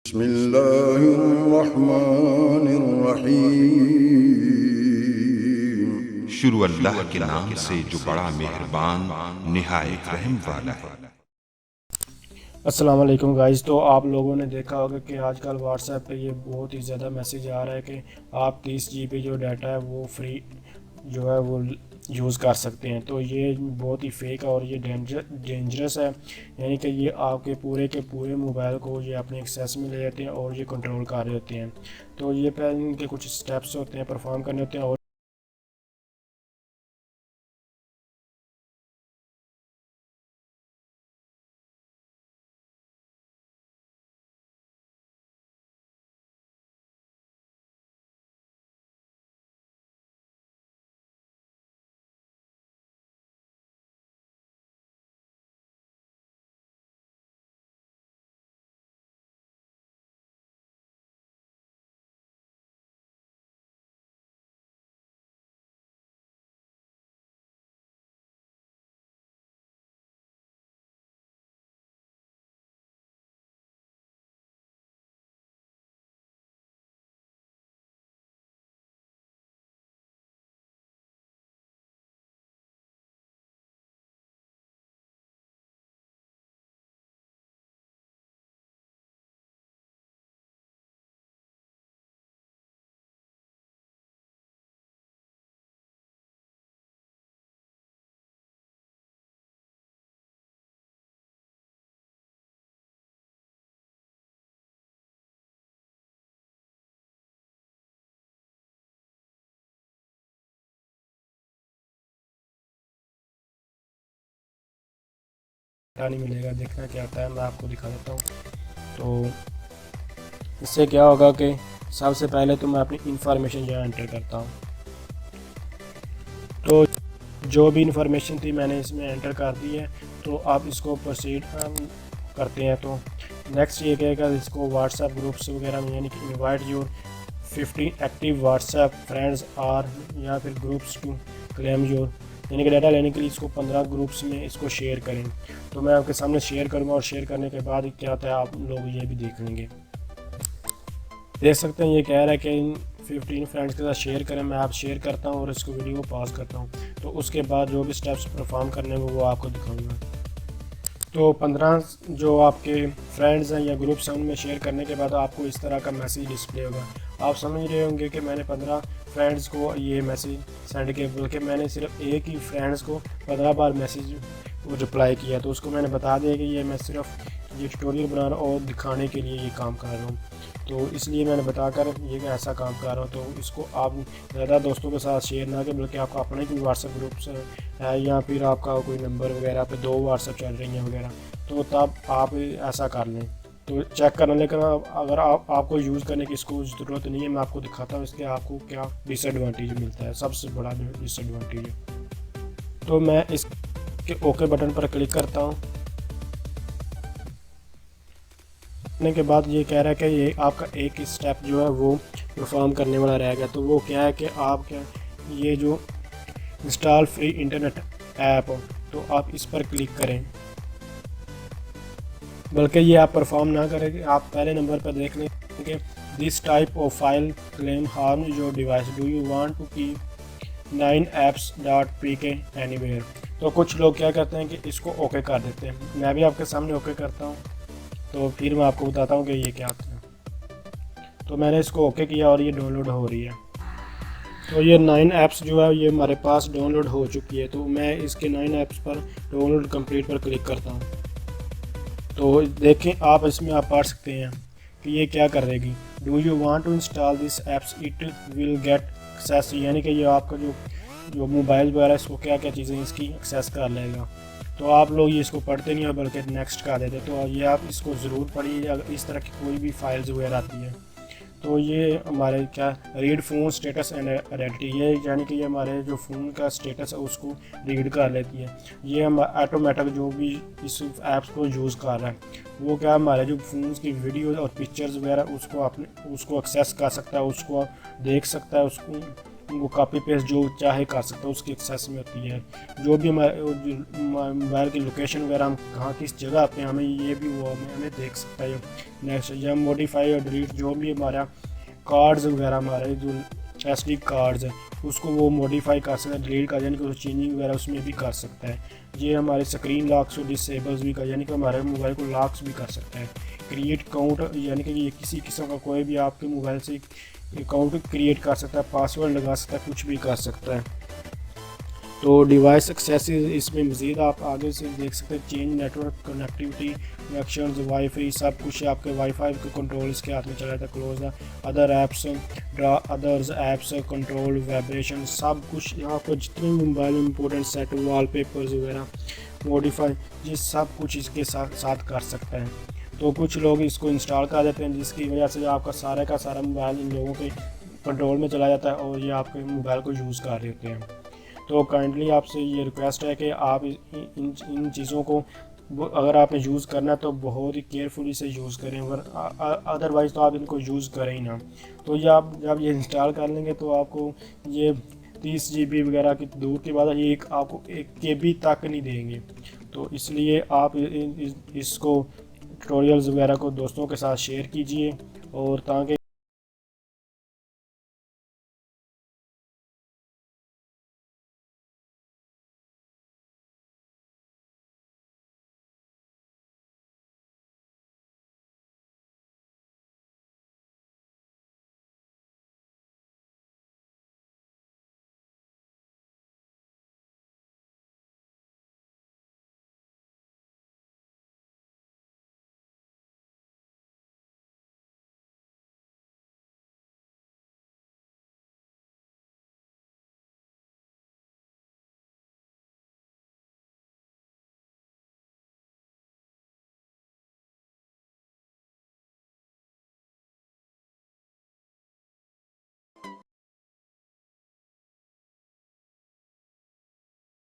बिस्मिल्लाहिर्रहमानिर्रहीम। शुरू अल्लाह के नाम से जो बड़ा मेहरबान निहायत रहम वाला है। अस्सलाम वालेकुम गाइस। तो आप लोगों ने देखा होगा कि आजकल व्हाट्सएप पे ये बहुत ही ज़्यादा मैसेज आ रहा है कि आप 30 GB जो डाटा है वो फ्री जो है वो यूज़ कर सकते हैं। तो ये बहुत ही फेक है और ये डेंजरस है, यानी कि ये आपके पूरे के पूरे मोबाइल को ये अपने एक्सेस में ले जाते हैं और ये कंट्रोल कर रहे होते हैं। तो ये पहले इनके कुछ स्टेप्स होते हैं, परफॉर्म करने होते हैं और डाटा नहीं मिलेगा। देखना क्या होता है, मैं आपको दिखा देता हूँ। तो इससे क्या होगा कि सबसे पहले तो मैं अपनी इंफॉर्मेशन जो है एंटर करता हूँ। तो जो भी इंफॉर्मेशन थी मैंने इसमें एंटर कर दी है। तो आप इसको प्रोसीड करते हैं। तो नेक्स्ट ये कहेगा इसको व्हाट्सएप ग्रुप्स वगैरह में, यानी कि invite your 50 active WhatsApp friends are, या फिर ग्रुप्स टू क्लेम योर, यानी कि डाटा लेने के लिए इसको 15 ग्रुप्स में इसको शेयर करें। तो मैं आपके सामने शेयर करूँगा और शेयर करने के बाद क्या होता है आप लोग ये भी देख लेंगे। देख सकते हैं ये कह रहा है कि इन 15 फ्रेंड्स के साथ शेयर करें। मैं आप शेयर करता हूँ और इसको वीडियो को पॉज करता हूँ। तो उसके बाद जो भी स्टेप्स परफॉर्म करने हैं वो आपको दिखाऊंगा। तो 15 जो आपके फ्रेंड्स हैं या ग्रुप्स हैं उनमें शेयर करने के बाद आपको इस तरह का मैसेज डिस्प्ले होगा। आप समझ रहे होंगे कि मैंने 15 फ्रेंड्स को ये मैसेज सेंड किया, बल्कि मैंने सिर्फ एक ही फ्रेंड्स को 15 बार मैसेज वो रिप्लाई किया। तो उसको मैंने बता दिया कि ये मैं सिर्फ ये ट्यूटोरियल बना रहा हूँ और दिखाने के लिए ये काम कर रहा हूँ। तो इसलिए मैंने बताकर ये ऐसा काम कर रहा हूँ। तो इसको आप ज़्यादा दोस्तों के साथ शेयर ना करें, बल्कि आपका अपने कोई व्हाट्सएप ग्रुप्स है या फिर आपका कोई नंबर वगैरह पे 2 व्हाट्सएप चल रही हैं वगैरह, तो तब आप ऐसा कर लें। तो चेक करना, लेकिन अगर आपको यूज़ करने की इसको ज़रूरत नहीं है। मैं आपको दिखाता हूँ इसके आपको क्या डिसएडवांटेज मिलता है। सबसे बड़ा डिसएडवांटेज है। तो मैं इसके ओके बटन पर क्लिक करता हूँ। करने के बाद ये कह रहा है कि ये आपका एक स्टेप जो है वो परफॉर्म करने वाला रह गया। तो वो क्या है कि आप क्या ये जो इंस्टॉल फ्री इंटरनेट ऐप, तो आप इस पर क्लिक करें। बल्कि ये आप परफॉर्म ना करें, आप पहले नंबर पर देख लें कि this type of file claim harm your device, do you want to keep 9 apps dot pk anywhere. तो कुछ लोग क्या करते हैं कि इसको ओके कर देते हैं। मैं भी आपके सामने ओके करता हूँ, तो फिर मैं आपको बताता हूँ कि ये क्या होता है। तो मैंने इसको ओके किया और ये डाउनलोड हो रही है। तो ये 9 ऐप्स जो है ये हमारे पास डाउनलोड हो चुकी है। तो मैं इसके 9 ऐप्स पर डाउनलोड कंप्लीट पर क्लिक करता हूँ। तो देखें आप इसमें आप पढ़ सकते हैं कि ये क्या कर देगी। Do you want to install this apps it will get access, यानी कि ये आपका जो मोबाइल वगैरह इसको क्या क्या चीज़ें इसकी एक्सेस कर लेगा। तो आप लोग ये इसको पढ़ते नहीं हो बल्कि नेक्स्ट कर देते। तो ये आप इसको ज़रूर पढ़िए अगर इस तरह की कोई भी फाइल्स वगैरह आती है। तो ये हमारे क्या read phone status and identity, ये यानी कि ये हमारे जो फ़ोन का स्टेटस है उसको रीड कर लेती है। ये हम ऑटोमेटिक जो भी इस ऐप्स को यूज़ कर रहा है वो क्या हमारे जो फ़ोन की वीडियो और पिक्चर्स वगैरह उसको एक्सेस कर सकता है, उसको देख सकता है, उसको वो कॉपी पेस्ट जो चाहे कर सकता है, उसकी एक्सेस में होती है। जो भी मोबाइल की लोकेशन वगैरह, हम कहाँ किस जगह पे हमें ये भी वो हमें देख सकता है। नेक्स्ट या मॉडिफाई और डिलीट, जो भी हमारा कार्ड्स वगैरह हमारे जो SD कार्ड्स है उसको वो मॉडिफाई कर सकता है, डिलीट कर, यानी कि चेंजिंग वगैरह उसमें भी कर सकता है। ये हमारे स्क्रीन लॉक्स और डिसेबल्स भी कर, यानी कि हमारे मोबाइल को लॉक्स भी कर सकता है। क्रिएट अकाउंट, यानी कि ये किसी किस्म का कोई भी आपके मोबाइल से अकाउंट क्रिएट कर सकता है, पासवर्ड लगा सकता है, कुछ भी कर सकता है। तो डिवाइस एक्सेस इसमें मज़ीद आप आगे से देख सकते हैं। Change network connectivity, connections, wifi, सब कुछ आपके वाईफाई के कंट्रोल इसके हाथ में चला जाता है। Close other apps, others apps control, vibration, सब कुछ यहाँ पर जितने भी मोबाइल में इंपॉर्टेंट सेट, वॉलपेपर्स वगैरह, मॉडिफाई, ये सब कुछ इसके साथ कर सकता है। तो कुछ लोग इसको इंस्टॉल कर देते हैं, जिसकी वजह से आपका सारा का सारा मोबाइल इन लोगों के कंट्रोल में चला जाता है और ये आपके मोबाइल को यूज़ कर रहे होते हैं। तो काइंडली आपसे ये रिक्वेस्ट है कि आप इन चीज़ों को अगर आपने यूज़ करना है तो बहुत ही केयरफुली से यूज़ करें, अदरवाइज़ तो आप इनको यूज़ करें ही ना। तो ये आप जब ये इंस्टॉल कर लेंगे तो आपको ये 30 GB वगैरह की दूर की बात है, आपको 1 KB तक नहीं देंगे। तो इसलिए आप इसको ट्यूटोरियल्स वगैरह को दोस्तों के साथ शेयर कीजिए, और ताकि